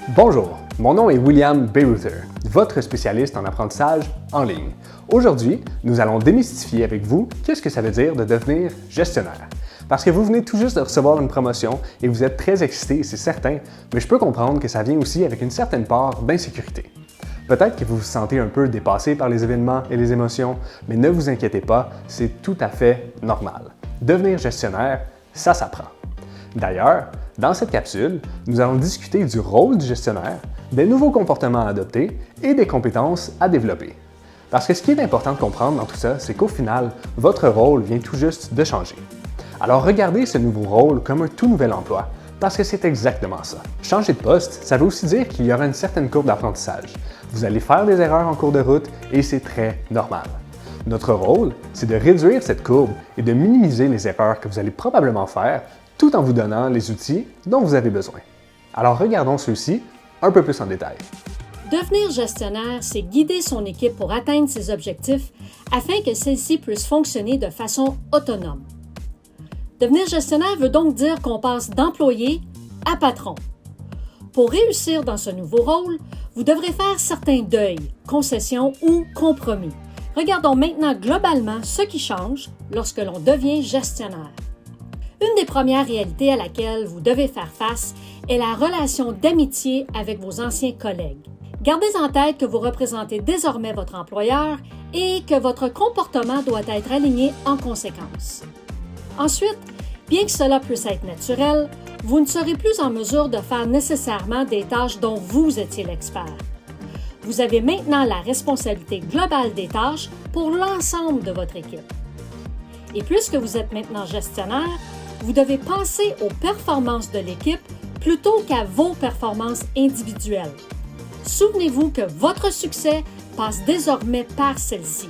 Bonjour, mon nom est William Beyrouther, votre spécialiste en apprentissage en ligne. Aujourd'hui, nous allons démystifier avec vous qu'est-ce que ça veut dire de devenir gestionnaire. Parce que vous venez tout juste de recevoir une promotion et vous êtes très excité, c'est certain, mais je peux comprendre que ça vient aussi avec une certaine part d'insécurité. Peut-être que vous vous sentez un peu dépassé par les événements et les émotions, mais ne vous inquiétez pas, c'est tout à fait normal. Devenir gestionnaire, ça s'apprend. D'ailleurs, dans cette capsule, nous allons discuter du rôle du gestionnaire, des nouveaux comportements à adopter et des compétences à développer. Parce que ce qui est important de comprendre dans tout ça, c'est qu'au final, votre rôle vient tout juste de changer. Alors regardez ce nouveau rôle comme un tout nouvel emploi, parce que c'est exactement ça. Changer de poste, ça veut aussi dire qu'il y aura une certaine courbe d'apprentissage. Vous allez faire des erreurs en cours de route et c'est très normal. Notre rôle, c'est de réduire cette courbe et de minimiser les erreurs que vous allez probablement faire tout en vous donnant les outils dont vous avez besoin. Alors regardons ceux-ci un peu plus en détail. Devenir gestionnaire, c'est guider son équipe pour atteindre ses objectifs afin que celle-ci puisse fonctionner de façon autonome. Devenir gestionnaire veut donc dire qu'on passe d'employé à patron. Pour réussir dans ce nouveau rôle, vous devrez faire certains deuils, concessions ou compromis. Regardons maintenant globalement ce qui change lorsque l'on devient gestionnaire. Une des premières réalités à laquelle vous devez faire face est la relation d'amitié avec vos anciens collègues. Gardez en tête que vous représentez désormais votre employeur et que votre comportement doit être aligné en conséquence. Ensuite, bien que cela puisse être naturel, vous ne serez plus en mesure de faire nécessairement des tâches dont vous étiez l'expert. Vous avez maintenant la responsabilité globale des tâches pour l'ensemble de votre équipe. Et puisque vous êtes maintenant gestionnaire, vous devez penser aux performances de l'équipe plutôt qu'à vos performances individuelles. Souvenez-vous que votre succès passe désormais par celle-ci.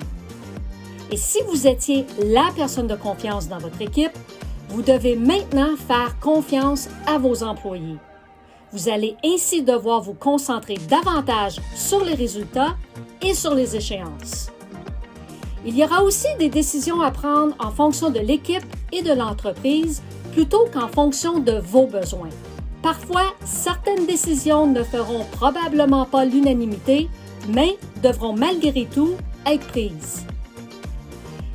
Et si vous étiez la personne de confiance dans votre équipe, vous devez maintenant faire confiance à vos employés. Vous allez ainsi devoir vous concentrer davantage sur les résultats et sur les échéances. Il y aura aussi des décisions à prendre en fonction de l'équipe et de l'entreprise plutôt qu'en fonction de vos besoins. Parfois, certaines décisions ne feront probablement pas l'unanimité, mais devront malgré tout être prises.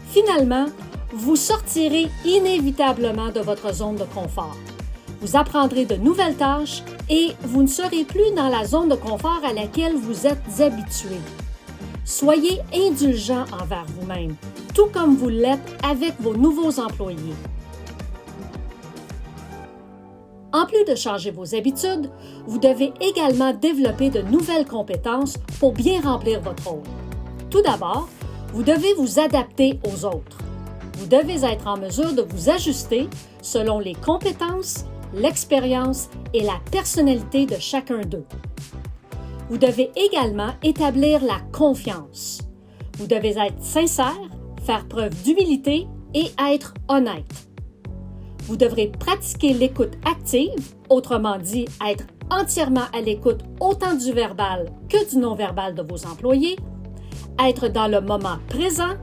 Finalement, vous sortirez inévitablement de votre zone de confort. Vous apprendrez de nouvelles tâches et vous ne serez plus dans la zone de confort à laquelle vous êtes habitué. Soyez indulgent envers vous-même, tout comme vous l'êtes avec vos nouveaux employés. En plus de changer vos habitudes, vous devez également développer de nouvelles compétences pour bien remplir votre rôle. Tout d'abord, vous devez vous adapter aux autres. Vous devez être en mesure de vous ajuster selon les compétences, l'expérience et la personnalité de chacun d'eux. Vous devez également établir la confiance. Vous devez être sincère, faire preuve d'humilité et être honnête. Vous devrez pratiquer l'écoute active, autrement dit, être entièrement à l'écoute autant du verbal que du non-verbal de vos employés, être dans le moment présent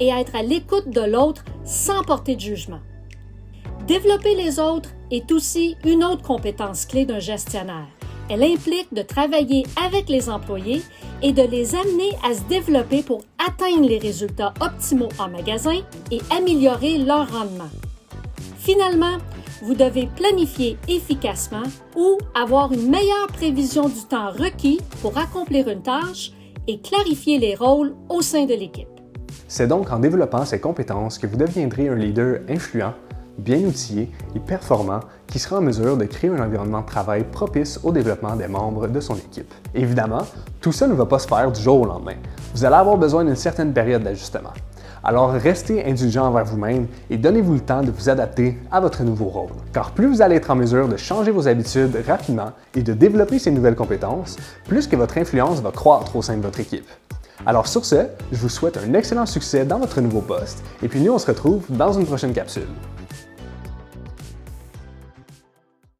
et être à l'écoute de l'autre sans porter de jugement. Développer les autres est aussi une autre compétence clé d'un gestionnaire. Elle implique de travailler avec les employés et de les amener à se développer pour atteindre les résultats optimaux en magasin et améliorer leur rendement. Finalement, vous devez planifier efficacement ou avoir une meilleure prévision du temps requis pour accomplir une tâche et clarifier les rôles au sein de l'équipe. C'est donc en développant ces compétences que vous deviendrez un leader influent, bien outillé et performant qui sera en mesure de créer un environnement de travail propice au développement des membres de son équipe. Évidemment, tout ça ne va pas se faire du jour au lendemain. Vous allez avoir besoin d'une certaine période d'ajustement. Alors restez indulgent envers vous-même et donnez-vous le temps de vous adapter à votre nouveau rôle. Car plus vous allez être en mesure de changer vos habitudes rapidement et de développer ces nouvelles compétences, plus que votre influence va croître au sein de votre équipe. Alors sur ce, je vous souhaite un excellent succès dans votre nouveau poste et puis nous on se retrouve dans une prochaine capsule.